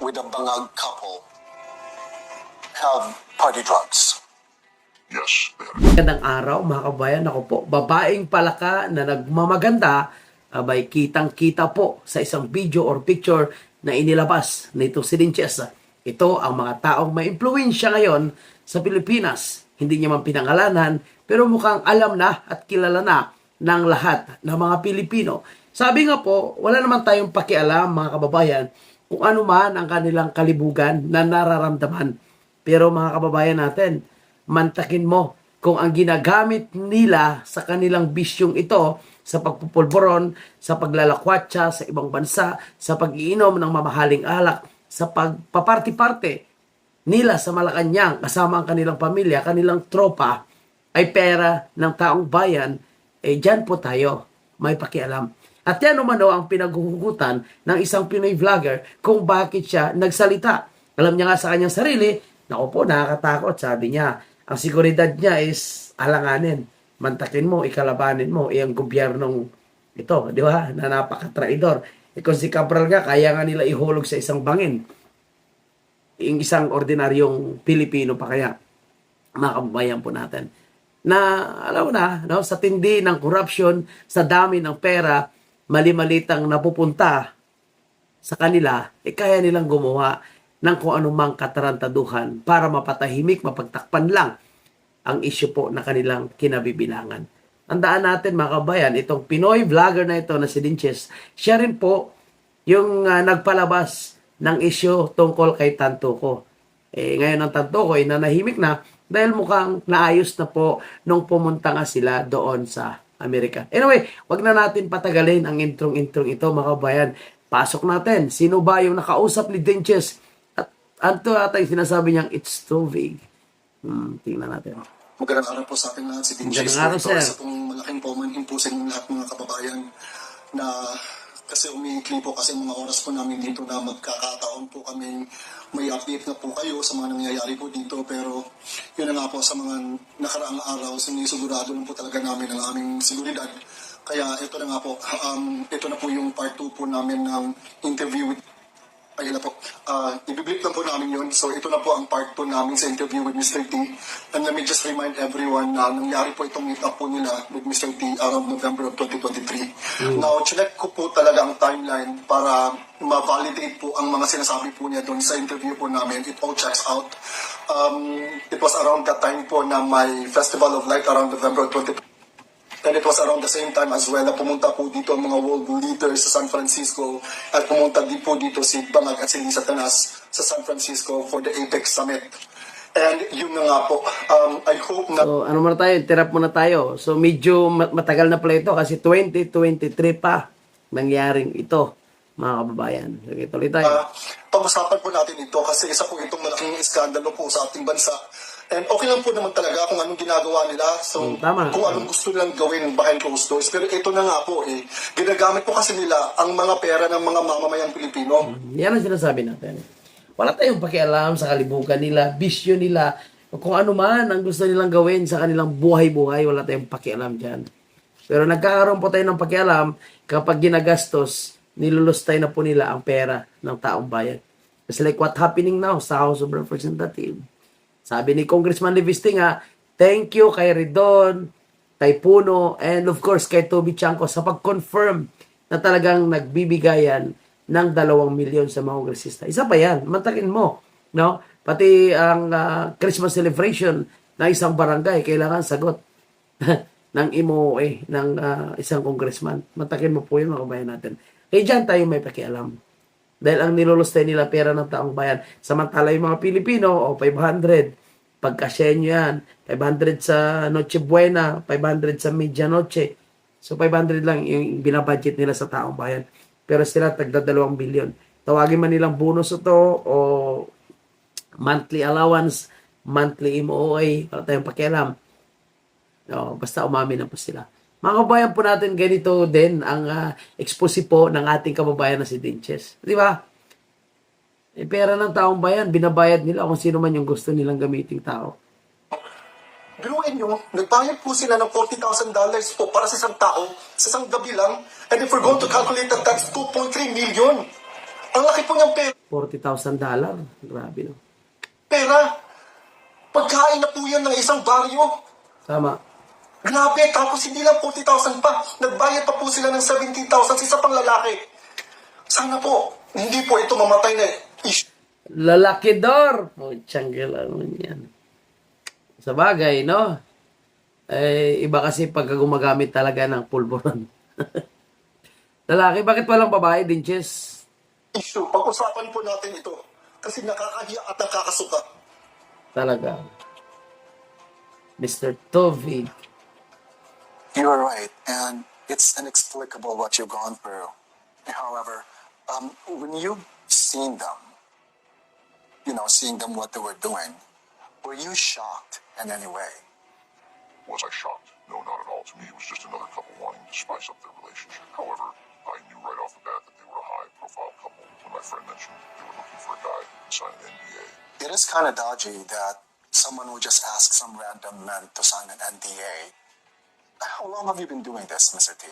with a Bangag couple have party drugs? Yes, there. Magandang araw mga kabayan. Ako po, babaeng palaka na nagmamaganda, abay kitang-kita po sa isang video or picture na inilabas nito si Dinches. Ito ang mga taong may impluwensya ngayon sa Pilipinas. Hindi niya man pinangalanan, pero mukhang alam na at kilala na ng lahat ng mga Pilipino. Sabi nga po, wala naman tayong pakialam mga kababayan kung ano man ang kanilang kalibugan na nararamdaman. Pero mga kababayan natin, mantakin mo kung ang ginagamit nila sa kanilang bisyong ito, sa pagpupulburon, sa paglalakwatsa sa ibang bansa, sa pag-iinom ng mamahaling alak, sa pagpaparti-parte nila sa Malacanang kasama ang kanilang pamilya, kanilang tropa, ay pera ng taong bayan, dyan po tayo may pakialam. At yan naman ang pinaghuhugutan ng isang Pinoy vlogger kung bakit siya nagsalita. Alam niya nga sa kanyang sarili, naku po, nakakatakot, sabi niya. Ang seguridad niya is alanganin. Mantakin mo, ikalabanin mo, ang gobyernong ito, di ba, na napaka-traidor. Kung si Cabral nga, kaya nga nila ihulog sa isang bangin. Yung isang ordinaryong Pilipino pa kaya, mga kababayan po natin. Na, alam mo na, no, sa tindi ng corruption, sa dami ng pera, mali-malitang napupunta sa kanila, kaya nilang gumawa ng kung anumang katarantaduhan para mapatahimik, mapagtakpan lang ang isyu po na kanilang kinabibilangan. Tandaan natin mga kabayan, itong Pinoy vlogger na ito na si Dinches, siya rin po yung nagpalabas ng isyu tungkol kay Tantuco. Ngayon ang Tantuco ay nanahimik na dahil mukhang naayos na po nung pumunta nga sila doon sa Amerika. Anyway, wag na natin patagalin ang introng-introng ito mga kabayan. Pasok natin. Sino ba yung nakausap ni Dinches? At anto ata yung sinasabi niyang it's too vague. Tingnan natin. Magandang araw po sa ating lahat. Si Dinches Magandang araw, po. sir. Isa pong malaking paumanhin po sa inyong lahat mga kababayan na kasi umiikli po kasi mga oras po namin dito na magkakataon po kami may update na po kayo sa mga nangyayari po dito, pero yun na nga po sa mga nakaraang araw, sinisigurado lang po talaga namin ang aming seguridad. Kaya ito na nga po, ito na po yung part 2 po namin ng interview with ayun na po, ibiblip lang po namin yun. So ito na po ang part 2 namin sa interview with Mr. T. And let me just remind everyone na nangyari po itong meet up po nila with Mr. T around November of 2023. Now, chinek ko po talaga ang timeline para ma-validate po ang mga sinasabi po niya doon sa interview po namin. It all checks out. It was around that time po na may Festival of Light around November of 2023. And it was around the same time as well na pumunta po dito ang mga world leaders sa San Francisco at pumunta din po dito si Bangag at si Lisa Tanas sa San Francisco for the APEC Summit. And yun na nga po, I hope na... So, ano muna tayo? Tirap muna tayo. So, medyo matagal na pala ito kasi 2023 pa nangyaring ito, mga kababayan. Sige, tuloy tayo. Pag-usapan po natin ito kasi isa po itong malaking iskandalo po sa ating bansa. And okay lang po naman talaga kung anong ginagawa nila. So, tama. Kung anong gusto nilang gawin behind closed doors. Pero ito na nga po ginagamit po kasi nila ang mga pera ng mga mamamayang Pilipino. Yan ang sinasabi natin. Wala tayong pakialam sa kalibugan nila, bisyo nila, kung ano man ang gusto nilang gawin sa kanilang buhay-buhay, wala tayong pakialam dyan. Pero nagkakaroon po tayo ng pakialam kapag ginagastos, nilulustay na po nila ang pera ng taong bayan. It's like what happening now sa House of Representatives. Sabi ni Congressman Leviste nga, thank you kay Ridon, kay Puno, and of course kay Toby Chanco sa pag-confirm na talagang nagbibigayan ng 2 milyon sa mga kongresista. Isa pa yan, mantakin mo. No? Pati ang Christmas celebration ng isang barangay, kailangan sagot ng MOA ng isang congressman. Mantakin mo po yun mga kabayan natin. Kaya dyan tayo may pakialam. Dahil ang nilulustay nila pera ng taong bayan. Samantala yung mga Pilipino, 500. Pagkasya nyo yan. 500 sa Noche Buena, 500 sa Medianoche. So 500 lang yung binabudget nila sa taong bayan. Pero sila tagda 2 bilyon. Tawagin man nilang bonus ito o monthly allowance, monthly MOA, wala tayong pakialam. No, basta umamin na po sila. Mga kababayan po natin, ganito din ang expose po ng ating kababayan na si Dinches. Di ba? Pera ng taong bayan, binabayad nila kung sino man yung gusto nilang gamiting tao. Biruin nyo, nagbayad po sila ng $40,000 po para sa isang tao, sa isang gabi lang. And if we're going to calculate that, that's 2.3 million. Ang laki po niyang $40,000. Grabe, no? pera. Pagkain na po yan ng isang baryo. Tama. Grabe, tapos hindi lang 40,000 pa. Nagbayad pa po sila ng 17,000 sa isa pang lalaki. Sana po, hindi po ito mamatay na issue. Lalakidor! Putsang galaman yan. Sa bagay, no? Iba kasi pagka gumagamit talaga ng pulburon. Lalaki, bakit walang babae din, Chess? Issue. Pag-usapan po natin ito. Kasi nakakahiya at nakakasuka. Talaga. Mr. Tovig. You are right, and it's inexplicable what you've gone through. However, when you've seen them, seeing them what they were doing, were you shocked in any way? Was I shocked? No, not at all. To me, it was just another couple wanting to spice up their relationship. However, I knew right off the bat that they were a high-profile couple when my friend mentioned they were looking for a guy who could sign an NDA. It is kind of dodgy that someone would just ask some random man to sign an NDA. How long have you been doing this, Mr. T?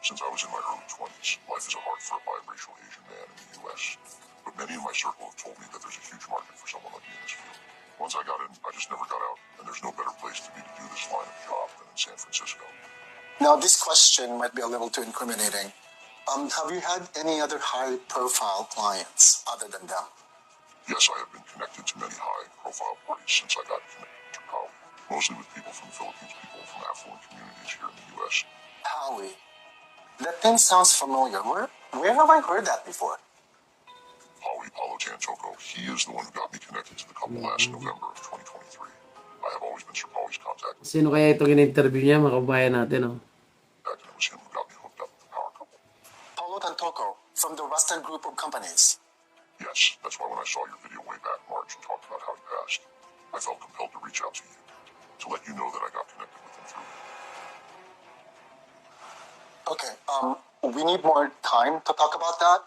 Since I was in my early 20s, life is hard for a biracial Asian man in the U.S. But many in my circle have told me that there's a huge market for someone like me in this field. Once I got in, I just never got out, and there's no better place to be to do this line of job than in San Francisco. Now, this question might be a little too incriminating. Have you had any other high-profile clients other than them? Yes, I have been connected to many high-profile parties since I got connected to Howie, mostly with people from the Philippines, people from affluent communities here in the U.S. Howie. That name sounds familiar. Where have I heard that before? Howie Paulo Tantoco, he is the one who got me connected to the couple last November of 2023. I have always been Sir Howie's contact, Sino kaya itong in-interview niya? Mga kabayan natin, oh. and it was him who got me hooked up with the power couple. Paulo Tantoco, from the Western Group of Companies. Yes, that's why when I saw your video way back in March and talked about how he passed, I felt compelled to reach out to you to let you know that I got connected with him through you. Okay, we need more time to talk about that.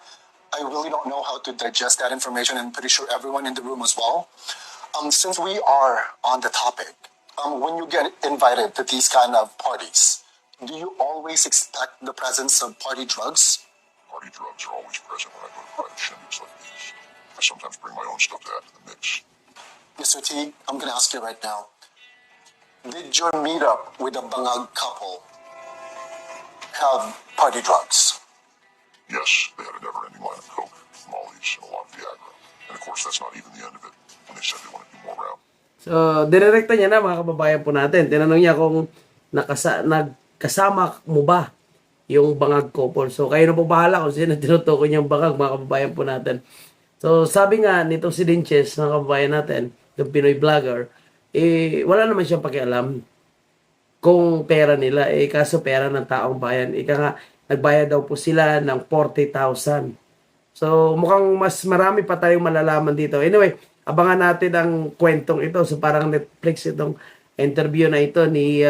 I really don't know how to digest that information, and I'm pretty sure everyone in the room as well. Since we are on the topic, when you get invited to these kind of parties, do you always expect the presence of party drugs? Party drugs are always present when I go to private shindigs like these. I sometimes bring my own stuff to add to the mix. Mr. T, I'm gonna ask you right now. Did your meetup with a Bangag couple have party drugs? Yes, they had a never-ending line of coke, mollies, and a lot of Viagra. And of course, that's not even the end of it. When they said they wanted to do more rounds. So, direkta niya na, mga kababayan po natin. Tinanong niya kung nagkasama mo ba yung bangag couple. So, kayo na po bahala kung sino tinutukoy niyang bangag, mga kababayan po natin. So, sabi nga nitong si Dinches, mga kababayan natin, yung Pinoy vlogger, wala naman siyang pakialam kung pera nila. Kaso pera ng taong bayan. Ika nga, nagbayad daw po sila ng 40,000. So, mukhang mas marami pa tayong malalaman dito. Anyway, abangan natin ang kwentong ito. So, parang Netflix itong interview na ito ni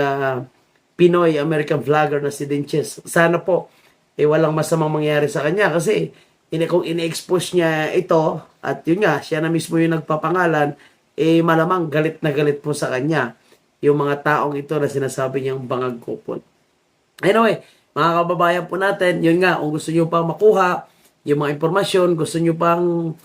Pinoy American vlogger na si Dinches. Sana po, walang masamang mangyari sa kanya. Kasi, kung ine-expose niya ito, at yun nga, siya na mismo yung nagpapangalan, malamang galit na galit po sa kanya yung mga taong ito na sinasabi niyang bangag kupon. Anyway, mga kababayan po natin, yun nga, kung gusto nyo pang makuha yung mga impormasyon, gusto nyo pang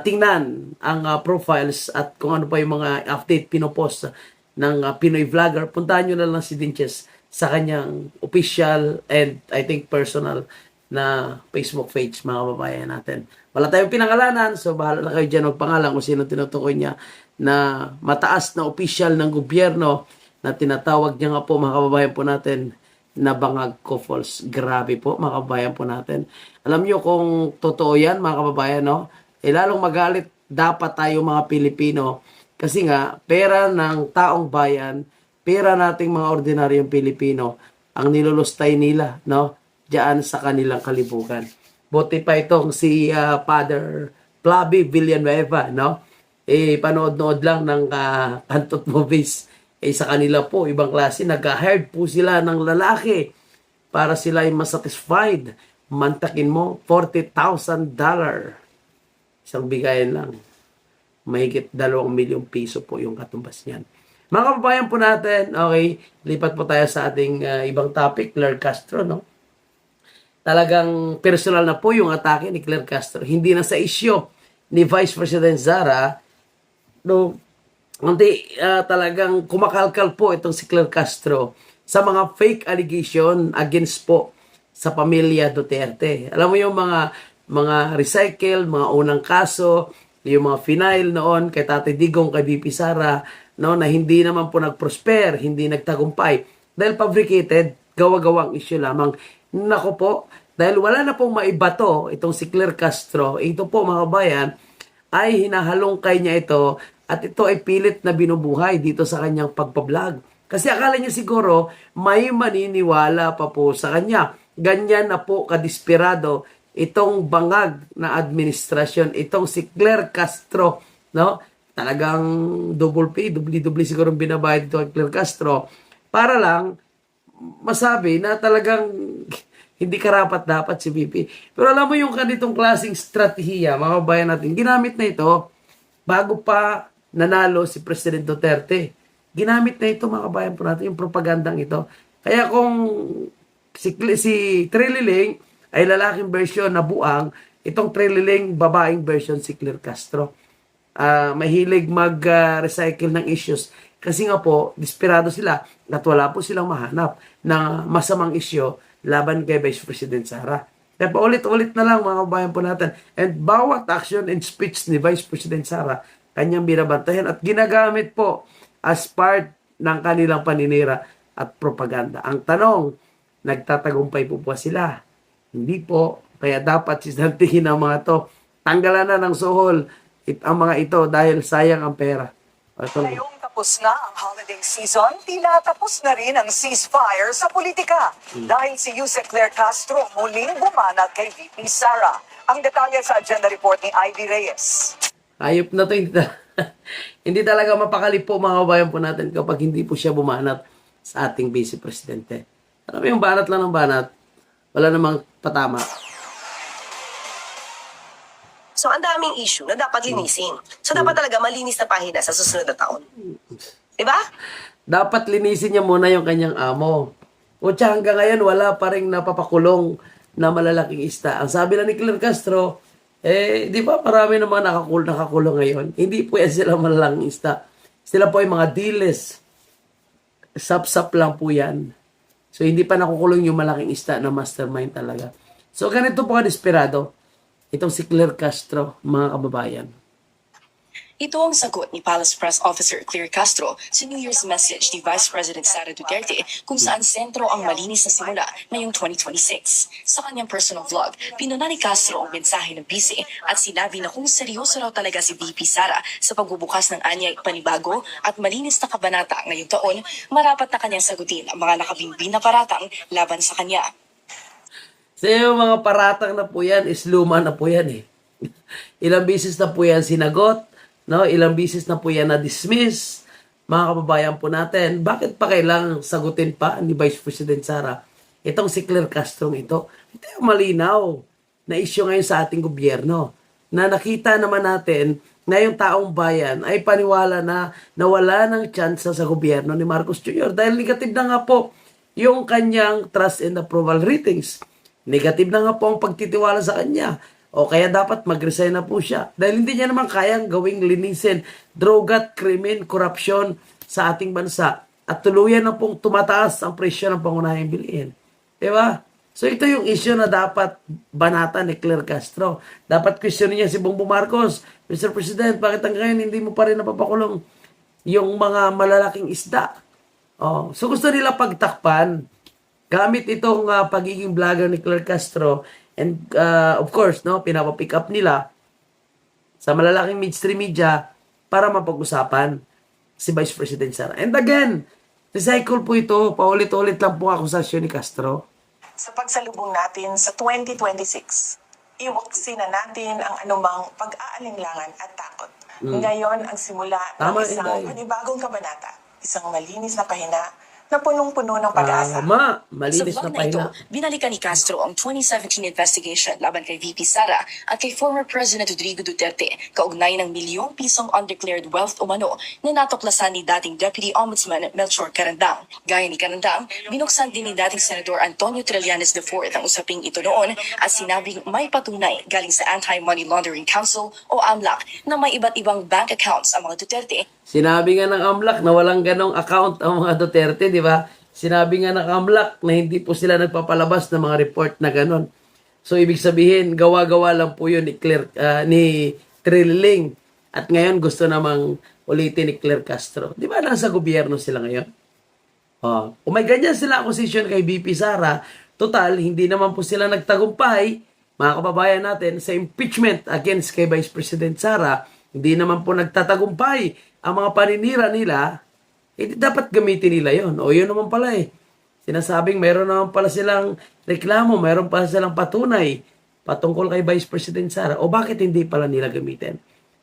tingnan ang profiles at kung ano pa yung mga update pinopost ng Pinoy vlogger, puntahan nyo na lang si Dinches sa kanyang official and I think personal na Facebook page, mga kababayan natin. Wala tayong pinangalanan, so bahala na kayo dyan magpangalan kung sino tinutukoy niya na mataas na official ng gobyerno na tinatawag niya nga po, mga kababayan po natin, na bangag couples. Grabe po, mga kababayan po natin. Alam nyo kung totoo yan, mga kababayan, no? Lalong magalit dapat tayo mga Pilipino kasi nga, pera ng taong bayan, pera nating mga ordinaryong Pilipino, ang nilulustay nila, no? Diyan sa kanilang kalibugan. Buti pa itong si Father Flavi Villanueva, no? Panood-nood lang ng Kantot Movies. Sa kanila po, ibang klase, nag-hired po sila ng lalaki para sila ay masatisfied. Mantakin mo, $40,000. Isang bigayan lang. Mahigit 2 milyong piso po yung katumbas niyan. Mga kababayan po natin, okay, lipat po tayo sa ating ibang topic, Lord Castro, no? talagang personal na po yung atake ni Claire Castro. Hindi na sa isyo ni Vice President Sara, no, hindi talagang kumakalkal po itong si Claire Castro sa mga fake allegation against po sa pamilya Duterte. Alam mo yung mga recycle, mga unang kaso, yung mga final noon kay Tatay Digong, kay BP Sara, no, na hindi naman po nag-prosper, hindi nagtagumpay dahil fabricated, gawa-gawang issue lamang. Nako po, dahil wala na pong maibato itong si Claire Castro, ito po mga bayan, ay hinahalongkay niya ito at ito ay pilit na binubuhay dito sa kanyang pagpa-vlog. Kasi akala niya siguro may maniniwala pa po sa kanya. Ganyan na po kadesperado itong bangag na administrasyon, itong si Claire Castro, no? Talagang double pay, dubli-dubli siguro binabayad ito kay Claire Castro para lang masabi na talagang hindi karapat-dapat si VP. Pero alam mo yung ganitong klaseng strategiya, mga bayan natin, ginamit na ito bago pa nanalo si President Duterte. Ginamit na ito, mga bayan po natin, yung propagandang ito. Kaya kung si Trililing ay lalaking version na buang, itong Trililing babaeng version si Claire Castro. Mahilig mag-recycle ng issues. Kasi nga po, desperado sila at wala po silang mahanap na masamang issue laban kay Vice President Sara. Kaya paulit-ulit na lang mga kabayan po natin. And bawat action and speech ni Vice President Sara, kanyang binabantayan at ginagamit po as part ng kanilang paninira at propaganda. Ang tanong, nagtatagumpay po ba sila? Hindi po. Kaya dapat sisantihin ang mga to. Tanggalan na ng suhol ang mga ito dahil sayang ang pera. Ngayong tapos na ang holiday season, tila tapos na rin ang ceasefire sa politika. Dahil si Yusek Claire Castro muling bumanat kay VP Sara. Ang detalye sa agenda report ni Ivy Reyes. Ayop na to. Hindi talaga mapakali po mga kabayan po natin kapag hindi po siya bumanat sa ating Vice Presidente. Alam mo yung banat lang ng banat, wala namang patama. So, ang daming issue na dapat linisin. So, dapat talaga malinis na pahina sa susunod na taon. Diba? Dapat linisin niya muna yung kanyang amo. O tsaka hanggang ngayon, wala pa rin napapakulong na malalaking ista. Ang sabi lang ni Claire Castro, di ba marami naman nakakulong ngayon? Hindi po yan sila malalaking ista. Sila po ay mga diles. Sap-sap lang po yan. So, hindi pa nakukulong yung malaking ista na mastermind talaga. So, ganito po ka-desperado. Itong si Claire Castro, mga kababayan. Ito ang sagot ni Palace Press Officer Claire Castro sa New Year's message ni Vice President Sara Duterte kung saan sentro ang malinis na simula ngayong 2026. Sa kanyang personal vlog, pinuna ni Castro ang mensahe ng bise at sinabi na kung seryoso raw talaga si VP Sara sa pagbubukas ng anyay panibago at malinis na kabanata ngayong taon, marapat na kanyang sagutin ang mga nakabinbin na paratang laban sa kanya. So yung mga paratang na po yan, is luma na po yan eh. Ilang bisis na po yan sinagot, no? Ilang bisis na po yan na-dismiss. Mga kababayan po natin, bakit pa kailangang sagutin pa ni Vice President Sara itong si Claire Castro ito? Ito yung malinaw na issue ngayon sa ating gobyerno. Na nakita naman natin na yung taong bayan ay paniwala na nawala ng tsansa sa gobyerno ni Marcos Jr. Dahil negative na nga po yung kanyang trust and approval ratings. Negative na nga po ang pagtitiwala sa kanya. O kaya dapat mag-resign na po siya. Dahil hindi niya naman kayang gawing linisin droga at krimen, korupsyon sa ating bansa. At tuluyan na pong tumataas ang presyo ng pangunahing bilihin. Diba? So ito yung issue na dapat banatan ni Claire Castro. Dapat questionin niya si Bongbong Marcos. Mr. President, bakit ang ngayon hindi mo pa rin napapakulong yung mga malalaking isda? So gusto nila pagtakpan gamit itong pagiging vlogger ni Claire Castro and of course, no, pinapapick up nila sa malalaking mainstream media para mapag-usapan si Vice President Sara. And again, recycle po ito, paulit-ulit lang po akusasyon ni Castro. Sa pagsalubong natin sa 2026, iwaksin na natin ang anumang pag-aalinlangan at takot. Ngayon ang simula ng Tama, isang Inday. panibagong kabanata, isang malinis na pahina na punong-puno ng pag-asa. Tama, Sa malinis na vlog na ito, pahina. binalikan ni Castro ang 2017 investigation laban kay VP Sara at kay former President Rodrigo Duterte kaugnay ng milyong pisong undeclared wealth umano na natuklasan ni dating Deputy Ombudsman Melchor Carandang. Gaya ni Carandang, binuksan din ni dating Senador Antonio Trillanes IV ang usaping ito noon at sinabing may patunay galing sa Anti-Money Laundering Council o AMLAC na may iba't ibang bank accounts ang mga Duterte. Sinabi nga ng AMLAC na walang ganong account ang mga Duterte, di ba? Sinabi nga ng AMLAC na hindi po sila nagpapalabas ng mga report na ganon. So, ibig sabihin, gawa-gawa lang po yun ni Trilling. At ngayon, gusto namang ulitin ni Claire Castro. Di ba nasa gobyerno sila ngayon? Kung may ganyan sila accusation kay VP Sara, total, hindi naman po sila nagtagumpay, mga kababayan natin, sa impeachment against kay Vice President Sara, hindi naman po nagtatagumpay ang mga paninira nila, dapat gamitin nila yon. O yun naman pala sinasabing meron naman pala silang reklamo, meron pala silang patunay patungkol kay Vice President Sara. O bakit hindi pala nila gamitin?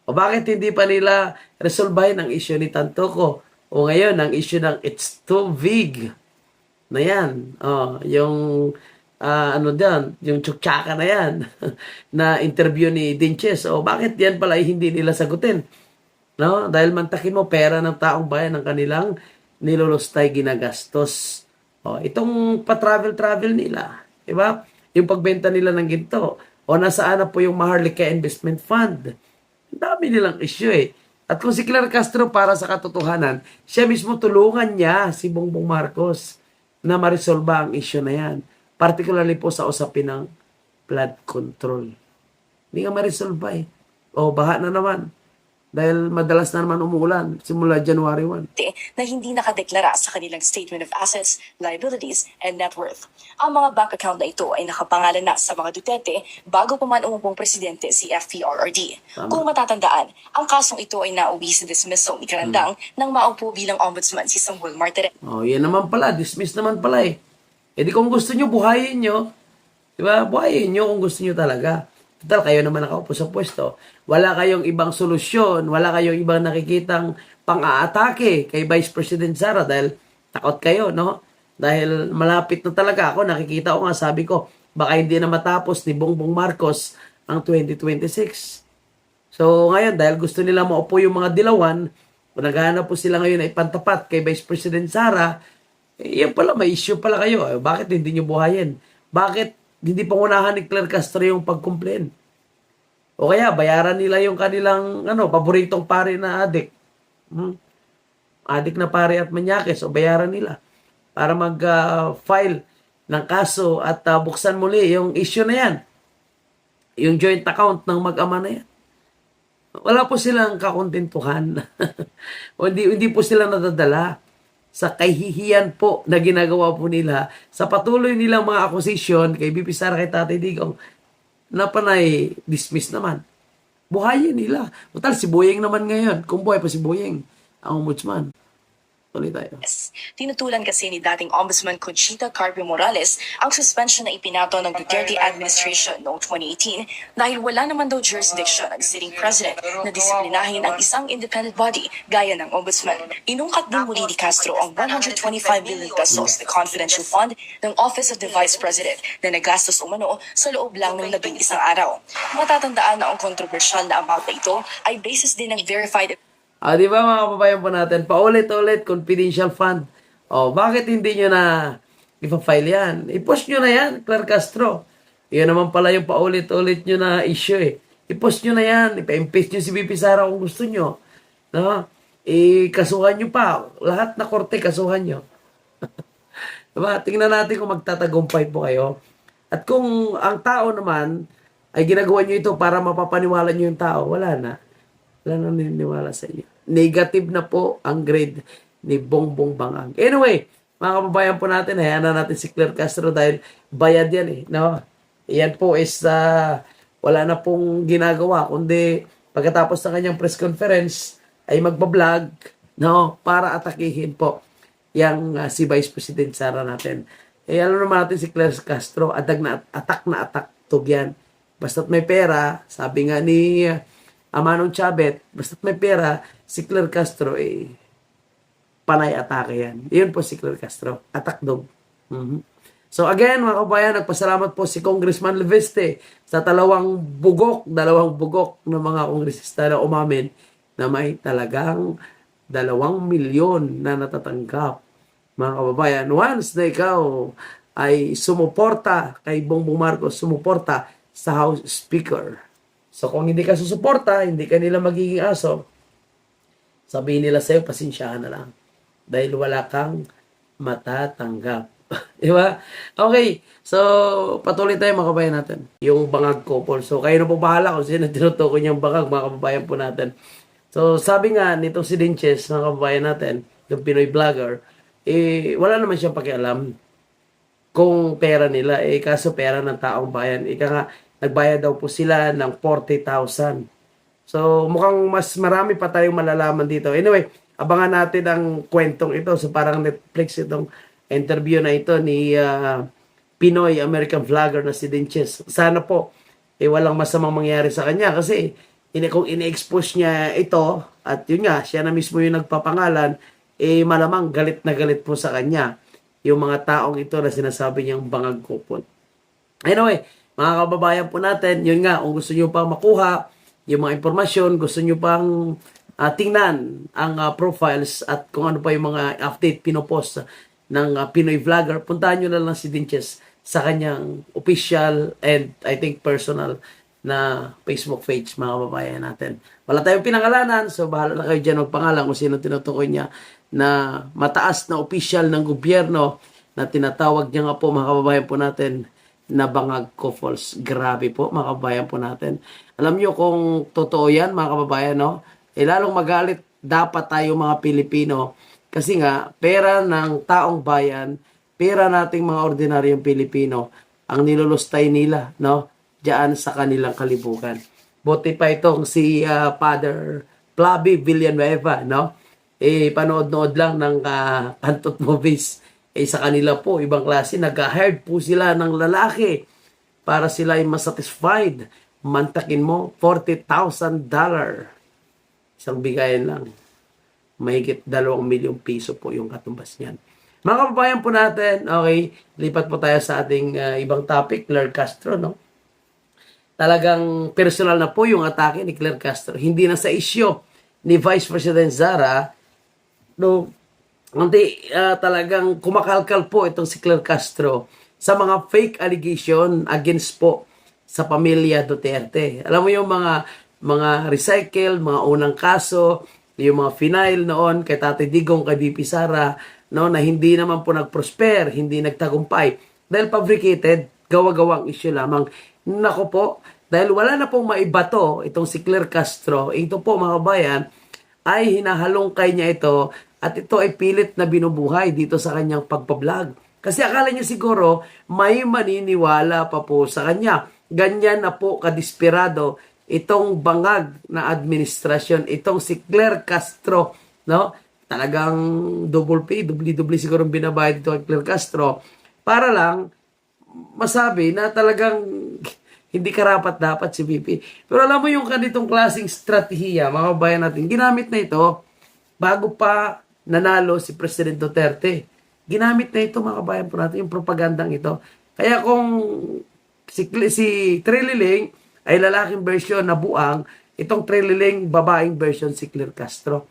O bakit hindi pa nila resolbahin ang issue ni Tantoco? O ngayon, ang issue ng it's too vague na yan. Yung yung tsuktsaga na yan na interview ni Dinches. O bakit yan pala hindi nila sagutin? No? Dahil mantakin mo pera ng taong bayan ng kanilang nilulustay ginagastos. Itong pa-travel nila, di ba? Yung pagbenta nila ng ginto. O nasaan na po yung Maharlika Investment Fund? Ang dami nilang issue At kung si Claire Castro para sa katotohanan, siya mismo tulungan niya si Bongbong Marcos na marisolba ang issue na yan. Particularly po sa usapin ng flood control. Hindi nga marisolba baha na naman. Dahil madalas na naman umuulan simula January 1. Na hindi nakadeklara sa kanilang Statement of Assets, Liabilities, and Net Worth. Ang mga bank account na ito ay nakapangalan na sa mga Duterte bago pa man umupong presidente si FPRRD. Kung matatandaan, ang kasong ito ay nauwi sa dismissal ni Carandang nang maupo bilang ombudsman si Samuel Martirez. Yan naman pala. Dismiss naman pala di kung gusto nyo, buhayin nyo. Diba? Buhayin nyo kung gusto nyo talaga. Total, kayo naman nakaupo sa pwesto. Wala kayong ibang solusyon. Wala kayong ibang nakikitang pang-aatake kay Vice President Sara dahil takot kayo, no? Dahil malapit na talaga ako. Nakikita ko nga, sabi ko, baka hindi na matapos ni Bongbong Marcos ang 2026. So, ngayon, dahil gusto nila maupo yung mga dilawan, naghahanap po sila ngayon na ipantapat kay Vice President Sara, yan pala, may issue pala kayo. Bakit hindi nyo buhayin? Bakit hindi pangunahan ni Claire Castro yung pag-complain? O kaya, bayaran nila yung kanilang paboritong pare na adik. Adik na pare at manyakis, o bayaran nila para mag-file ng kaso at buksan muli yung issue na yan. Yung joint account ng mag-ama na yan. Wala po silang kakontentuhan. O hindi po sila nadadala sa kahihiyan po na ginagawa po nila sa patuloy nilang mga accusation kay BP Sara, kay Tatay Digong na panay dismiss naman. Buhayin nila. Total, si Boyeng naman ngayon. Kung buhay pa si Boyeng, ang ombudsman. Tuloy tayo. Tinutulan kasi ni dating Ombudsman Conchita Carpio Morales ang suspension na ipinato ng Duterte administration noong 2018 dahil wala naman daw jurisdiction ang sitting president na disiplinahin ang isang independent body gaya ng Ombudsman. Inungkat din muli ni Castro ang 125 billion pesos na confidential fund ng Office of the Vice President na nagastos umano sa loob lang ng 11 araw. Matatandaan na ang kontrobersyal na amount na ito ay basis din ng verified. Di ba mga kababayan po natin, paulit-ulit confidential fund. Bakit hindi nyo na ipa-file yan? I-post nyo na yan, Claire Castro. Yan naman pala yung paulit-ulit nyo na issue I-post nyo na yan, ipa-impeach nyo si VP Sara kung gusto nyo. No? Kasuhan nyo pa. Lahat na korte, kasuhan nyo. Diba? Tingnan natin kung magtatagumpay po kayo. At kung ang tao naman ay ginagawa nyo ito para mapapaniwala nyo yung tao, wala na naniniwala sa inyo. Negative na po ang grade ni Bongbong Bangang. Anyway, mga kababayan po natin, hayaan na natin si Claire Castro dahil bayad yan no? Yan po is wala na pong ginagawa kundi pagkatapos ng kanyang press conference ay magbablog no? Para atakihin po yang si Vice President Sara natin. Alam naman natin si Claire Castro, attack na attack tug yan. Basta't may pera, sabi nga ni Amanong Chabet, basta't may pera, si Claire Castro panay atake yan. Yun po si Claire Castro. Attack dog. So again, mga kabayan, nagpasalamat po si Congressman Leveste sa dalawang bugok ng mga kongresista na umamin na may talagang 2 milyon na natatanggap. Mga kababayan, once na ikaw ay sumuporta kay Bongbong Marcos, sumuporta sa House Speaker. So kung hindi ka susuporta, hindi ka nila magiging aso, sabihin nila sa'yo, pasensyahan na lang. Dahil wala kang matatanggap. Diba? Okay. So, patuloy tayo mga kabayan natin. Yung bangag couple. So, kayo na po bahala kung sino tinutukoy niyang bangag, mga kababayan po natin. So, sabi nga nitong si Dinches, mga kababayan natin, yung Pinoy vlogger, wala naman siyang pakialam kung pera nila. Kaso pera ng taong bayan. Ika nga, nagbayad daw po sila ng 40,000. So, mukhang mas marami pa tayong malalaman dito. Anyway, abangan natin ang kwentong ito. So, parang Netflix itong interview na ito ni Pinoy American vlogger na si Dinches. Sana po, walang masamang mangyari sa kanya kasi kung ini-expose niya ito, at yun nga, siya na mismo yung nagpapangalan, malamang galit na galit po sa kanya yung mga taong ito na sinasabi niyang bangag kupon. Anyway, mga kababayan po natin, yun nga, kung gusto niyo pang makuha yung mga impormasyon, gusto niyo pang tingnan ang profiles at kung ano pa yung mga update pinopost ng Pinoy vlogger, puntahan nyo na lang si Dinches sa kanyang official and I think personal na Facebook page, mga kababayan natin. Wala tayong pinangalanan, so bahala na kayo dyan magpangalan kung sino tinutukoy niya na mataas na official ng gobyerno na tinatawag niya nga po, mga kababayan po natin, na bangag couples. Grabe po, mga kababayan po natin. Alam nyo kung totoo yan, mga kababayan, no? Lalong magalit dapat tayo mga Pilipino kasi nga, pera ng taong bayan, pera nating mga ordinaryong Pilipino, ang nilulustay nila, no? Diyan sa kanilang kalibukan. Buti pa itong si Father Flavi Villanueva, no? Panood-nood lang ng Pantot Movies. Sa kanila po, ibang klase, nag-hired po sila ng lalaki para sila ay masatisfied. Mantakin mo, $40,000. Isang bigayan lang. Mahigit 2 milyong piso po yung katumbas niyan. Mga kababayan po natin, okay, lipat po tayo sa ating ibang topic, Claire Castro, no? Talagang personal na po yung atake ni Claire Castro. Hindi na sa isyo ni Vice President Sara, no, hindi talagang kumakalkal po itong si Claire Castro sa mga fake allegation against po sa pamilya Duterte. Alam mo yung mga recycle, mga unang kaso, yung mga final noon kay Tatay Digong, kay VP Sara, no, na hindi naman po nag-prosper, hindi nagtagumpay. Dahil fabricated, gawa-gawang issue lamang. Nako po, dahil wala na pong maibato itong si Claire Castro, ito po mga kabayan, ay hinahalongkay niya ito at ito ay pilit na binubuhay dito sa kanyang pagpa-vlog. Kasi akala niya siguro may maniniwala pa po sa kanya. Ganyan na po kadesperado itong bangag na administrasyon, itong si Claire Castro, no? Talagang double pay, dubli siguro binabayad dito kay Claire Castro para lang masabi na talagang hindi karapat-dapat si VP. Pero alam mo yung ganitong klaseng strategiya, mga kabayan natin, ginamit na ito bago pa nanalo si President Duterte. Ginamit na ito, mga kabayan po natin, yung propagandang ito. Kaya kung si Trililing ay lalaking version na buang, itong Trililing babaeng version si Claire Castro.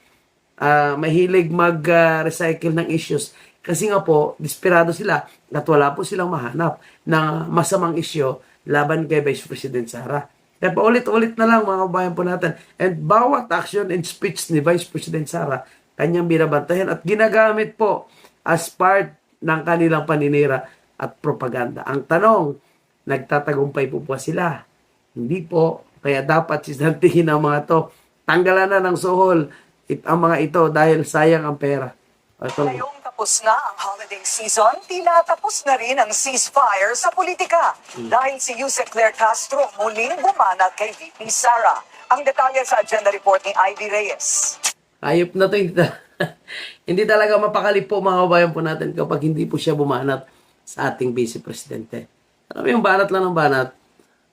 Mahilig mag-recycle ng issues. Kasi nga po, desperado sila at wala po silang mahanap na masamang issue laban kay Vice President Sara. Kaya pa ulit-ulit na lang mga kabayan po natin. And bawat action and speech ni Vice President Sara, kanyang binabantayan at ginagamit po as part ng kanilang paninira at propaganda. Ang tanong, nagtatagumpay po ba sila? Hindi po. Kaya dapat sisantihin ang mga to. Tanggalan na ng suhol ang mga ito dahil sayang ang pera. Ngayong tapos na ang holiday season, tila tapos na rin ang ceasefire sa politika. Dahil si Yusek Claire Castro muling bumanat kay VP Sara. Ang detalye sa agenda report ni Ivy Reyes. Ayop na to. Hindi talaga mapakali po mga kabayan po natin kapag hindi po siya bumanat sa ating Vice Presidente. Alam mo yung banat lang ng banat,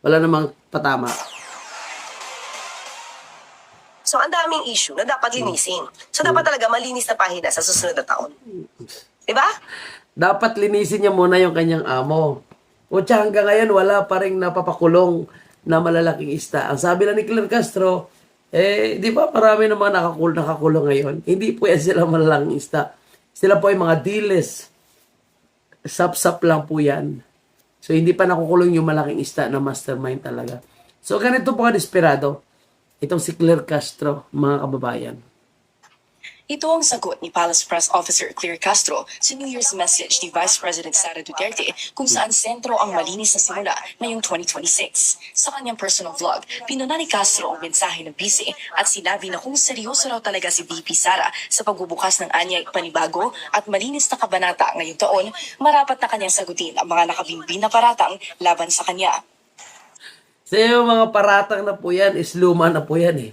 wala namang patama. So, ang daming issue na dapat linisin. So, dapat talaga malinis na pahina sa susunod na taon. Diba? Dapat linisin niya muna yung kanyang amo. O tsaka hanggang ngayon, wala pa rin napapakulong na malalaking isda. Ang sabi lang ni Claire Castro, di ba marami naman nakakulong ngayon? Hindi po yan sila malalaking isda. Sila po ay mga diles. Sap-sap lang po yan. So, hindi pa nakukulong yung malaking isda na mastermind talaga. So, ganito po ka-desperado. Itong si Claire Castro, mga kababayan. Ito ang sagot ni Palace Press Officer Claire Castro sa New Year's message ni Vice President Sara Duterte kung saan sentro ang malinis na simula ngayong 2026. Sa kanyang personal vlog, pinuna ni Castro ang mensahe ng bise at sinabi na kung seryoso raw talaga si VP Sara sa pagbubukas ng anyay panibago at malinis na kabanata ngayong taon, marapat na kanyang sagutin ang mga nakabimbing na paratang laban sa kanya. So yung mga paratang na po yan, is luma na po yan eh.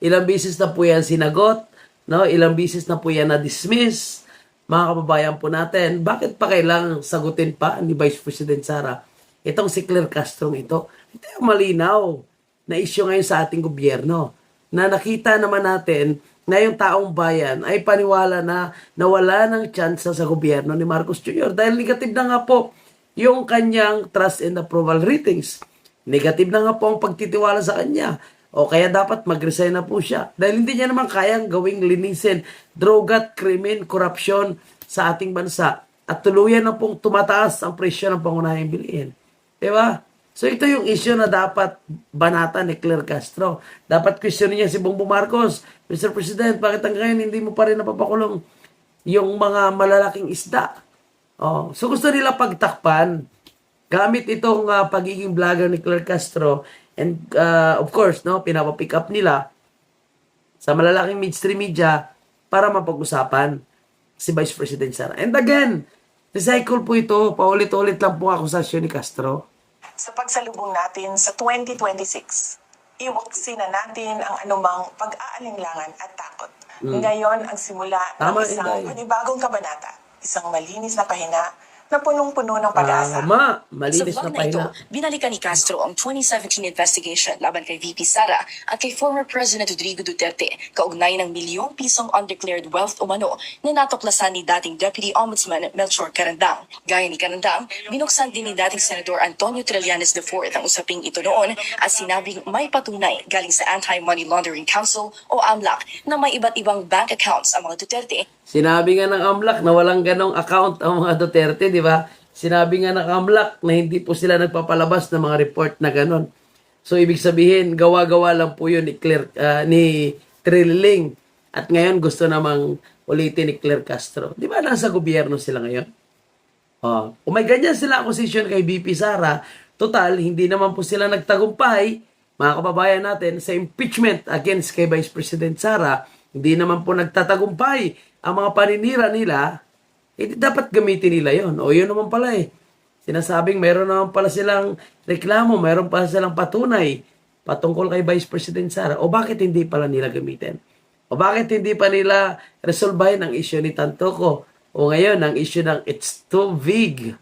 Ilang bisis na po yan sinagot, no? Ilang bisis na po yan na-dismiss. Mga kababayan po natin, bakit pa kailangang sagutin pa ni Vice President Sara itong si Claire Castro ito? Ito yung malinaw na issue ngayon sa ating gobyerno. Na nakita naman natin na yung taong bayan ay paniwala na nawala ng tsansa sa gobyerno ni Marcos Jr. Dahil negative na nga po yung kanyang trust and approval ratings. Negative na nga po ang pagtitiwala sa kanya. O kaya dapat mag-resign na po siya. Dahil hindi niya naman kayang gawing linisin droga, krimen, korupsyon sa ating bansa. At tuluyan na pong tumataas ang presyo ng pangunahing bilihin. Diba? So ito yung issue na dapat banatan ni Claire Castro. Dapat questionin niya si Bongbong Marcos. Mr. President, bakit hanggang ngayon hindi mo pa rin napapakulong yung mga malalaking isda? Oh, so gusto nila pagtakpan gamit itong pagiging vlogger ni Claire Castro and of course, no, pinapapick up nila sa malalaking mainstream media para mapag-usapan si Vice President Sara. And again, recycle po ito, paulit-ulit lang po akusasyon ni Castro. Sa pagsalubong natin sa 2026, iwaksin na natin ang anumang pag-aalinlangan at takot. Ngayon ang simula ng Tama, isang Inday. panibagong kabanata, isang malinis na pahina na punong-puno ng pag-asa. Tama, Sa malinis vlog na na ito, pahina. binalikan ni Castro ang 2017 investigation laban kay VP Sara at kay former President Rodrigo Duterte kaugnay ng milyong pisong undeclared wealth umano na natuklasan ni dating Deputy Ombudsman Melchor Carandang. Gaya ni Carandang, binuksan din ni dating Senador Antonio Trillanes IV ang usaping ito noon at sinabing may patunay galing sa Anti-Money Laundering Council o AMLAC na may iba't ibang bank accounts ang mga Duterte. Sinabi nga ng AMLAC na walang ganong account ang mga Duterte, di ba? Sinabi nga ng AMLAC na hindi po sila nagpapalabas ng mga report na ganon. So, ibig sabihin, gawa-gawa lang po yun ni Trilling. At ngayon, gusto namang ulitin ni Claire Castro. Di ba nasa gobyerno sila ngayon? Kung may ganyan sila accusation kay VP Sara, total, hindi naman po sila nagtagumpay, mga kababayan natin, sa impeachment against kay Vice President Sara, hindi naman po nagtatagumpay ang mga paninira nila, dapat gamitin nila yon. O yun naman pala sinasabing meron naman pala silang reklamo, meron pala silang patunay patungkol kay Vice President Sara. O bakit hindi pala nila gamitin? O bakit hindi pa nila resolbahin ang issue ni Tantoco? O ngayon, ang issue ng it's too vague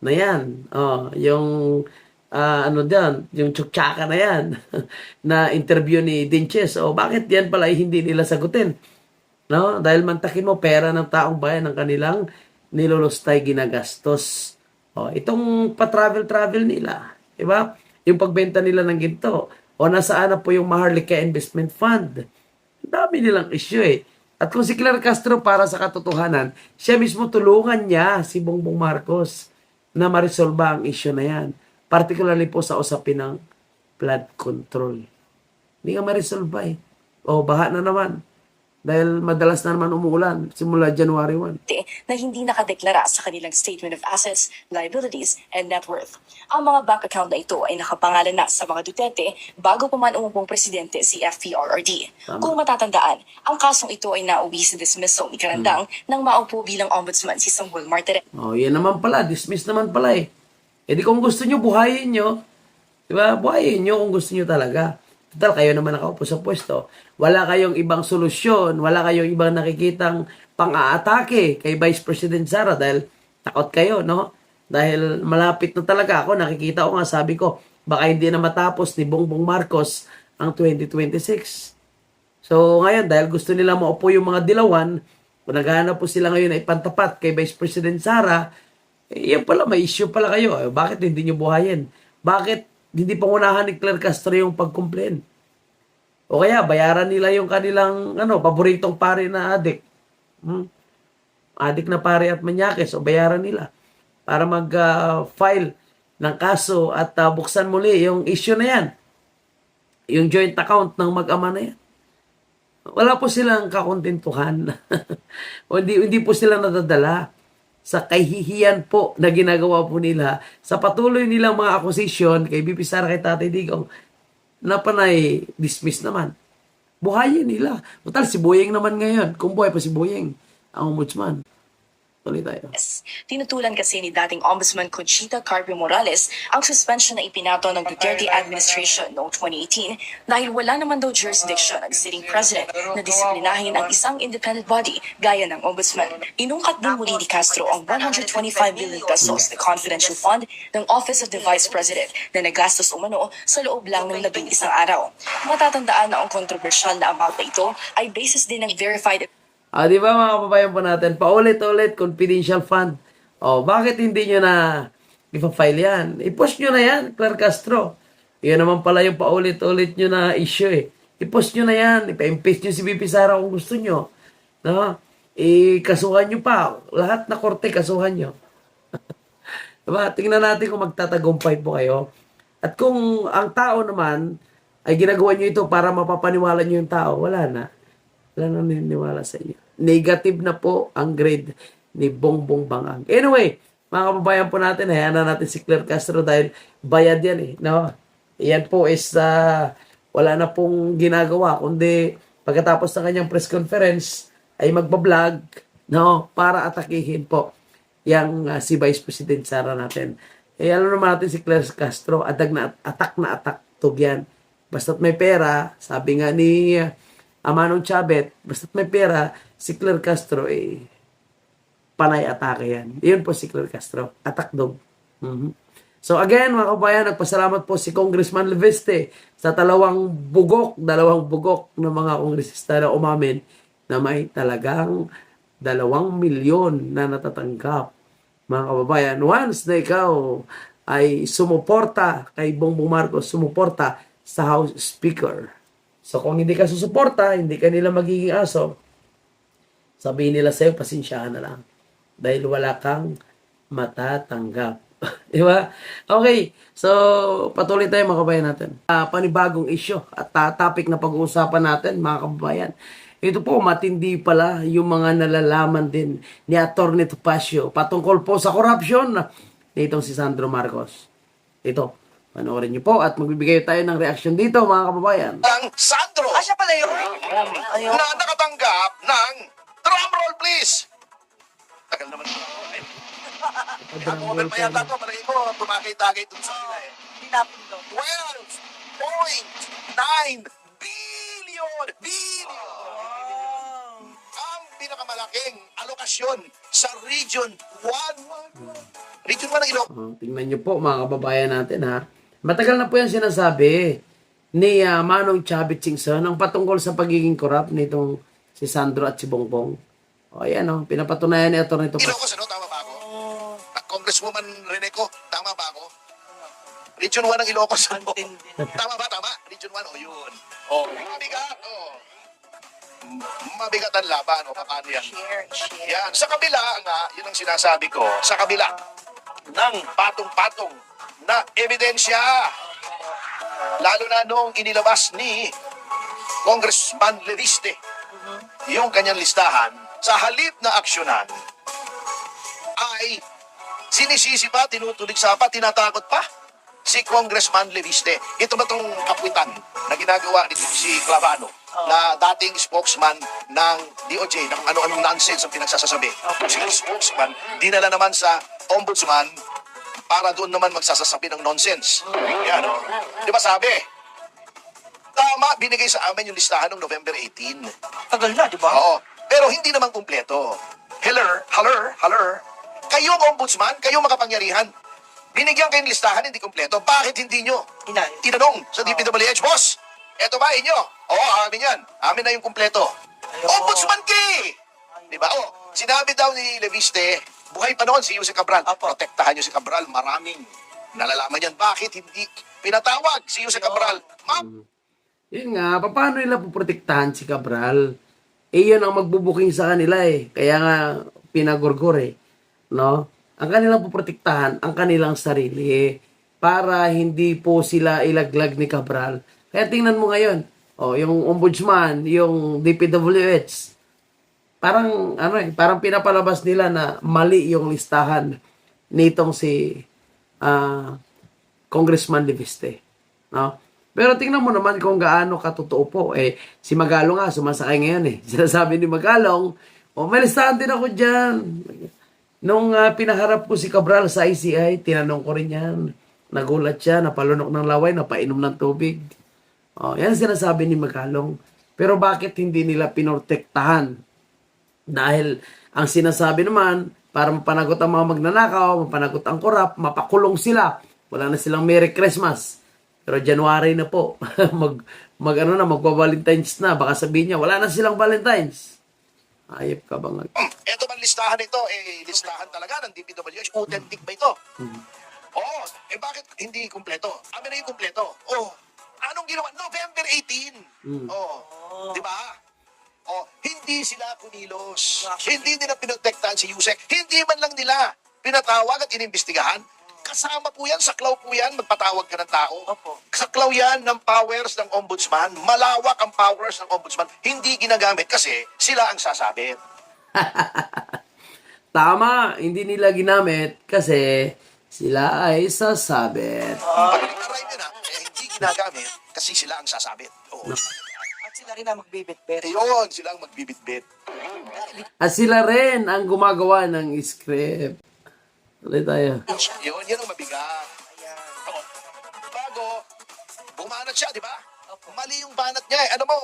na yan. Yung yung tsuksaka na yan na interview ni Dinches. O bakit yan pala hindi nila sagutin? No? Dahil mantakin mo pera ng taong bayan ng kanilang nilulustay ginagastos. Itong pa-travel nila, di ba? Yung pagbenta nila ng ginto. O nasaan na po yung Maharlika Investment Fund? Ang dami nilang issue At kung si Claire Castro para sa katotohanan, siya mismo tulungan niya si Bongbong Marcos na marisolba ang issue na yan. Particularly po sa usapin ng flood control. Hindi nga marisolba baha na naman. Dahil madalas na naman umuulan simula January 1. Na hindi nakadeklara sa kanilang Statement of Assets, Liabilities, and Net Worth. Ang mga bank account na ito ay nakapangalan na sa mga Duterte bago pa man umupong presidente si FPRRD. Tama. Kung matatandaan, ang kasong ito ay nauwi sa dismissal ni Carandang nang maupo bilang ombudsman si Samuel Martirez. Yan naman pala. Dismiss naman pala di kung gusto nyo, buhayin nyo. Diba? Buhayin nyo kung gusto nyo talaga. Total, kayo naman nakaupo sa pwesto. Wala kayong ibang solusyon, wala kayong ibang nakikitang pang-aatake kay Vice President Sara dahil takot kayo, no? Dahil malapit na talaga ako, nakikita ko nga, sabi ko, baka hindi na matapos ni Bongbong Marcos ang 2026. So ngayon, dahil gusto nila maupo yung mga dilawan, kung naghahanap po sila ngayon ay pantapat kay Vice President Sara, yan pala, may issue pala kayo. Bakit hindi nyo buhayin? Bakit hindi pangunahan ni Claire Castro yung pag-complain? O kaya, bayaran nila yung kanilang paboritong pare na adik. Adik na pare at manyakes, o bayaran nila para mag-file ng kaso at buksan muli yung issue na yan. Yung joint account ng mag-ama na yan. Wala po silang kakontentuhan. O hindi po sila nadadala sa kahihiyan po na ginagawa po nila sa patuloy nilang mga accusation kay BP Sara, kay Tatay Digong, na panay dismiss naman. Buhayin nila. Total, si Boyeng naman ngayon. Kung buhay pa si Boyeng, ang ombudsman. Tuloy tayo. Tinutulan kasi ni dating Ombudsman Conchita Carpio Morales ang suspension na ipinato ng Duterte administration noong 2018 dahil wala naman daw jurisdiction ang sitting president na disiplinahin ang isang independent body gaya ng Ombudsman. Inungkat din muli ni Castro ang 125 million pesos na confidential fund ng Office of the Vice President na nagastos umano sa loob lang ng 11 araw. Matatandaan na ang kontrobersyal na amount na ito ay basis din ng verified Di ba mga kababayan po natin, paulit-ulit confidential fund. Bakit hindi nyo na ipa-file yan? I-post nyo na yan, Claire Castro. Yan naman pala yung paulit-ulit nyo na issue eh. I-post nyo na yan, ipa-impeach nyo si BP Sara kung gusto nyo. No? Kasuhan nyo pa. Lahat na korte, kasuhan nyo. Diba? Tingnan natin kung magtatagumpay po kayo. At kung ang tao naman ay ginagawa nyo ito para mapapaniwala nyo yung tao, wala na. Wala na naniniwala sa inyo. Negative na po ang grade ni Bongbong Bangang. Anyway, mga kababayan po natin, hayaan na natin si Claire Castro dahil bayad yan eh. No? Yan po is wala na pong ginagawa, kundi pagkatapos ng kanyang press conference ay magbablog, no, para atakihin po yang si Vice President Sara natin. Alam naman natin si Claire Castro, attack na attack tug yan. Basta't may pera, sabi nga ni Amanong Chabet, basta't may pera, si Claire Castro, panay atake yan. Yun po si Claire Castro. Attack dog. So again, mga kabayan, nagpasalamat po si Congressman Leveste sa dalawang bugok ng mga kongresista na umamin na may talagang 2 milyon na natatanggap. Mga kababayan, once na ikaw ay sumuporta kay Bongbong Marcos, sumuporta sa House Speaker. So kung hindi ka susuporta, hindi ka nila magiging aso, sabihin nila sa'yo, pasensyahan na lang. Dahil wala kang matatanggap. Di ba? Okay. So, patuloy tayo mga kabayan natin. Panibagong issue at topic na pag-uusapan natin, mga kabayan. Ito po, matindi pala yung mga nalalaman din ni Atty. Topacio patungkol po sa corruption nitong si Sandro Marcos. Ito. Panoorin niyo po at magbibigay tayo ng reaction dito, mga kababayan. Ang Sandro Siya pala yun. na nakatanggap ng drumroll please. Tagal naman ito. Ako pa yata ito, malagay ko, tumakay-takay dun sa kanila eh. 12.9 billion! Ang pinakamalaking alokasyon sa Region 1. Region 1 ng Ilocos. Tingnan niyo po, mga kababayan natin, ha. Matagal na po yan sinasabi ni Manong Chavit Singson ang patungkol sa pagiging corrupt nitong si Sandro at si Bongbong. Ayan, pinapatunayan ni Atty. Topacio. Ilocos, tama ba ako? Congresswoman Reneco, tama ba ako? Region 1 ng Ilocos. Tama ba? Tama? Region 1, yun. Mabigat, mabigat ang laban, paano yan? Yan, sa kabila nga, yun ang sinasabi ko, sa kabila ng patong-patong na ebidensya, lalo na nung inilabas ni Congressman Leviste yung kanyang listahan, sa halip na aksyonan, ay sinisisi pa, tinutulig sa pa, tinatakot pa si Congressman Leviste. Ito ba itong kapuitan na ginagawa nito si Clavano, na dating spokesman ng DOJ, ng ano-anong nonsense ang pinagsasasabi. Si spokesman, dinala naman sa ombudsman para doon naman magsasasabi ng nonsense. Yan, di ba sabi? Tama, binigay sa amin yung listahan ng November 18. Tagal na, di ba? Oo. Pero hindi naman kumpleto. Haller. Kayong ombudsman, kayong makapangyarihan, binigyan kayong listahan, hindi kumpleto. Bakit hindi nyo tinanong sa DPWH, boss, eto ba inyo? Oo, amin yan. Amin na yung kumpleto. Ombudsman key! Di ba? Oh, sinabi daw ni Leviste, buhay pa noon si Jose Cabral. Protektahan niyo si Cabral. Maraming nalalaman yan. Bakit hindi pinatawag si Jose Cabral? Yun nga, paano nila poprotektahan si Cabral? Yun ang magbubuking sa kanila eh. Kaya nga, pinagurgur eh. No? Ang kanilang poprotektahan, ang kanilang sarili eh. Para hindi po sila ilaglag ni Cabral. Kaya tingnan mo ngayon, yung ombudsman, yung DPWH, parang, parang pinapalabas nila na mali yung listahan nitong si Congressman Leviste. No? Pero tingnan mo naman kung gaano katotoo po. Si Magalong nga, sumasakay ngayon eh. Sinasabi ni Magalong, may listahan din ako dyan. Nung pinaharap ko si Cabral sa ICI, tinanong ko rin yan. Nagulat siya, napalunok ng laway, napainom ng tubig. Yan sinasabi ni Magalong. Pero bakit hindi nila pinortektahan? Dahil ang sinasabi naman, para mapanagot ang mga magnanakaw, mapanagot ang korap, mapakulong sila. Wala na silang Merry Christmas. Pero January na po, magpa-Valentine's na. Baka sabihin niya, wala na silang Valentine's. Ayop ka ba nga? Ito bang listahan ito? Listahan talaga ng DPWH. Authentic ba ito? Oo. Bakit hindi kumpleto? Amin na yung kumpleto. Anong ginawa? November 18. Di ba? Hindi sila kumilos. Hindi nila pinotektahan si Yusek. Hindi man lang nila pinatawag at inimbestigahan. Kasama po yan, saklaw po yan, magpatawag ka ng tao. Saklaw yan ng powers ng ombudsman. Malawak ang powers ng ombudsman. Hindi ginagamit kasi sila ang sasabit. Tama, hindi nila ginamit kasi sila ay sasabit. Pag-aray nyo na, hindi ginagamit kasi sila ang sasabit. At sila rin ang magbibit-bit. Yun, sila ang magbibit-bit. At sila rin ang gumagawa ng script. Tuloy tayo. Yun ang mabigat. Bago, bumanat siya, di ba? Mali yung banat niya eh. Ano mo,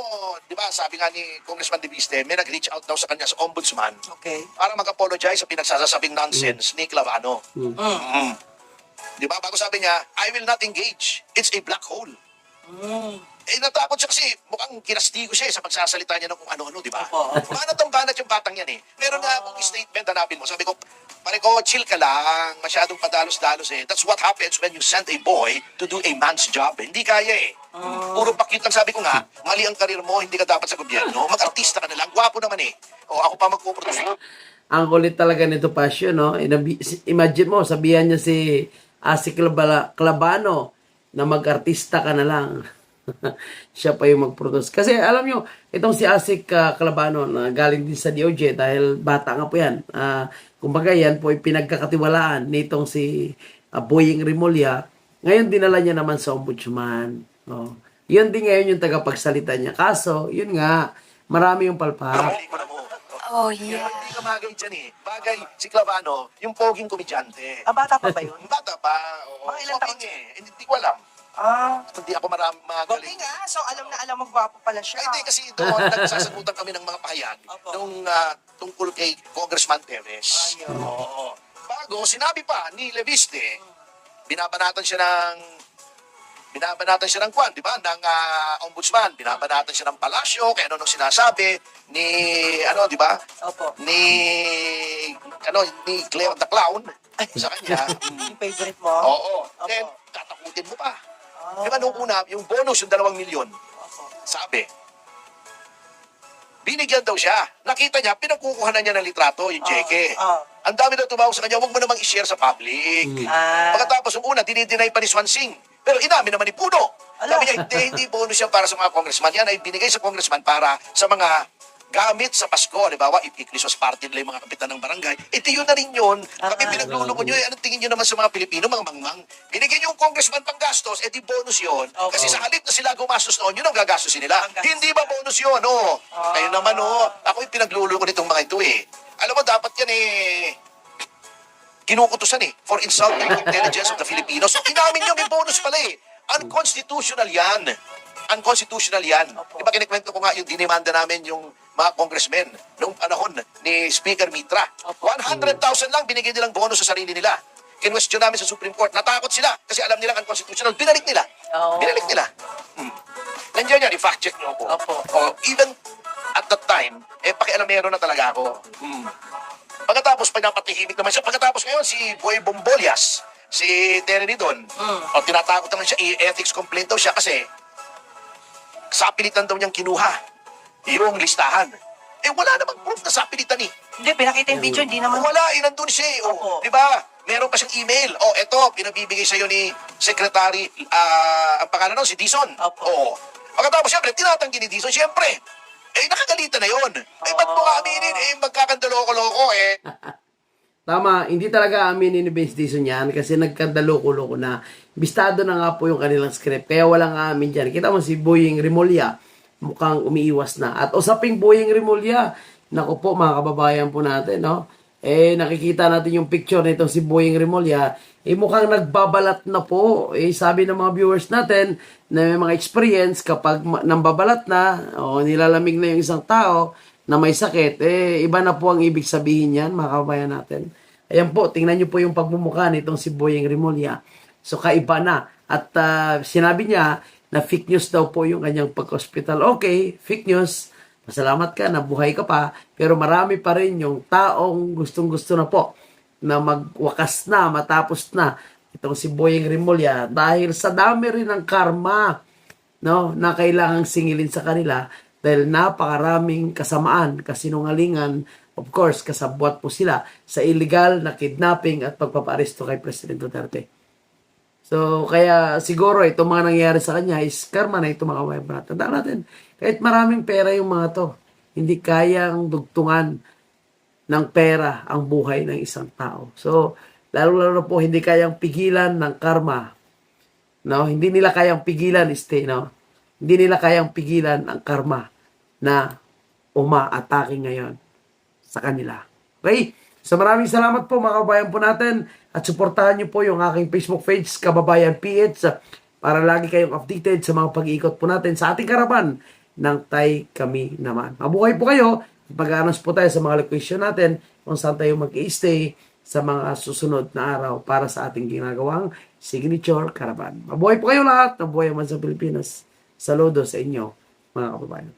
di ba, sabi nga ni Congressman Leviste, may nag-reach out daw sa kanya sa ombudsman para mag-apologize sa pinagsasasabing nonsense ni Clavano. Di ba, bago sabi niya, I will not engage. It's a black hole. Natakot siya kasi mukhang kinastigo siya sa pagsasalita niya ng kung ano-ano, di ba? Banat yung batang yan eh. Meron nga akong statement, hanapin mo. Sabi ko, pare ko, chill ka lang. Masyadong padalos-dalos eh. That's what happens when you send a boy to do a man's job. Hindi kaya eh. Puro pakit lang. Sabi ko nga, mali ang karir mo, hindi ka dapat sa gobyerno. Mag-artista ka na lang. Gwapo naman eh. Ako pa magpuproduce. Ang kulit talaga nito, Passion, no? Imagine mo, sabihan niya si Clavano na mag-artista ka na lang. Siya pa yung mag-produce. Kasi alam nyo, itong si Asik Clavano na galing din sa DOJ dahil bata nga po yan. Kumbaga yan po ay pinagkakatiwalaan nitong si Boying Rimulya. Ngayon dinala niya naman sa ombudsman. Yun din ngayon yung tagapagsalita niya. Kaso, yun nga, marami yung palpak. Hindi ka bagay dyan eh. Bagay si Clavano, yung poging komedyante. Bata pa ba yun? Bata pa. Mga ilang taon eh. Hindi ko alam. Hindi ako magaling. Buti nga, so alam na alam mo gwapo pala siya. Hindi, kasi doon nagsasagutan kami ng mga pahayag nung tungkol kay Congressman Teves. Oo. Bago, sinabi pa ni Leviste, binabanatan siya ng kwan, di ba? Ng ombudsman, binabanatan siya ng palasyo, kaya nung sinasabi ni, di ba? Ni Claire the Clown, sa kanya. Yung favorite mo? Oo. Then, tatakutin mo pa. Di ba nung una, yung bonus, yung 2 milyon, sabi, binigyan daw siya. Nakita niya, pinagkukuhanan niya ng litrato, yung cheque. Ang dami daw tumawag sa kanya, huwag mo namang i-share sa public. Pagkatapos, yung una, dinideny pa ni Swansing. Pero inamin naman ni Puno. Sabi niya, hindi bonus yan para sa mga congressman. Yan ay binigay sa congressman para sa mga gamit sa Pasko. Halimbawa, Iklisos party nila yung mga kapitan ng barangay. Ito yun na rin yun. Kami pinagluloko nyo. Anong tingin nyo naman sa mga Pilipino, mga mangmang? Binigyan yung congressman pang gastos, di bonus yun. Kasi sa halip na sila gumastos noon, yun ang gagastosin nila. Hindi ba bonus yun? Kayo naman, ako yung pinagluloko nitong mga ito eh. Alam mo, dapat yan kinukutusan for insulting the intelligence of the Filipinos. So, inamin nyo, may bonus pala eh. Unconstitutional yan. Unconstitutional yan. Diba kinikwento ko nga yung dinimanda namin yung mga congressmen noong panahon ni Speaker Mitra. 100,000 lang binigay nilang bonus sa sarili nila. Kinwestiyon namin sa Supreme Court. Natakot sila kasi alam nilang unconstitutional. Binalik nila. Binalik nila. Nandiyan yan, i-fact check nyo ako. Opo. Even at that time, pakialamero na talaga ako. Pagkatapos, pinapatihimik naman siya. Pagkatapos ngayon, si Boy Bombolias, si Terry Ridon, tinatakot naman siya, ethics complaint daw siya kasi sa pilitan daw niyang kinuha yung listahan. Wala namang proof na sa pilitan eh. Hindi, pinakita yung video, hindi naman. Wala, nandun siya eh. Opo. Di ba? Meron pa siyang email. Eto, pinabibigay sa'yo ni Secretary, ang pangalan nun, si Dizon. Opo. Pagkatapos, siyempre, tinatanggi ni Dizon, siyempre. Nakagalitan na yun. Ba't mo ka aminin? Magkakandaloko-loko eh. Tama, hindi talaga aminin ni Vince Dizon yan kasi nagkandaloko-loko na. Bistado na nga po yung kanilang script. Kaya walang amin dyan. Kita mo si Boying Rimulya, mukhang umiiwas na. At usaping Boying Rimulya, naku po mga kababayan po natin, no? Nakikita natin yung picture nitong si Boying Rimulya, mukhang nagbabalat na po. Sabi ng mga viewers natin na may mga experience kapag nambabalat na o nilalamig na yung isang tao na may sakit, iba na po ang ibig sabihin yan, mga kababayan natin. Ayan po, tingnan nyo po yung pagmumukha nitong si Boying Rimulya. So, kaiba na. At sinabi niya na fake news daw po yung kanyang pag-hospital. Okay, fake news. Masalamat ka, nabuhay ka pa. Pero marami pa rin yung taong gustong-gusto na po na magwakas na, matapos na itong si Boying Rimulya dahil sa dami rin ng karma, no, na kailangang singilin sa kanila dahil napakaraming kasamaan, kasinungalingan, of course, kasabwat po sila sa illegal na kidnapping at pagpapaaresto kay President Duterte. So, kaya siguro itong mga nangyayari sa kanya is karma na ito mga kabayan. Tandaan natin, kahit maraming pera yung mga to, hindi kayang dugtungan ng pera ang buhay ng isang tao. So, lalo-lalo po, hindi kayang pigilan ng karma. No? Hindi nila kayang pigilan, no? Hindi nila kayang pigilan ang karma na umaatake ngayon sa kanila. Okay? So maraming salamat po mga kababayan po natin at suportahan niyo po yung aking Facebook page, Kababayan PH, para lagi kayong updated sa mga pag-iikot po natin sa ating karapan ng Tay Kami Naman. Mabuhay po kayo. Pag-announce po tayo sa mga location natin kung saan tayo mag-i-stay sa mga susunod na araw para sa ating ginagawang signature caravan. Mabuhay po kayo lahat. Mabuhay man sa Pilipinas. Saludo sa inyo mga kababayan.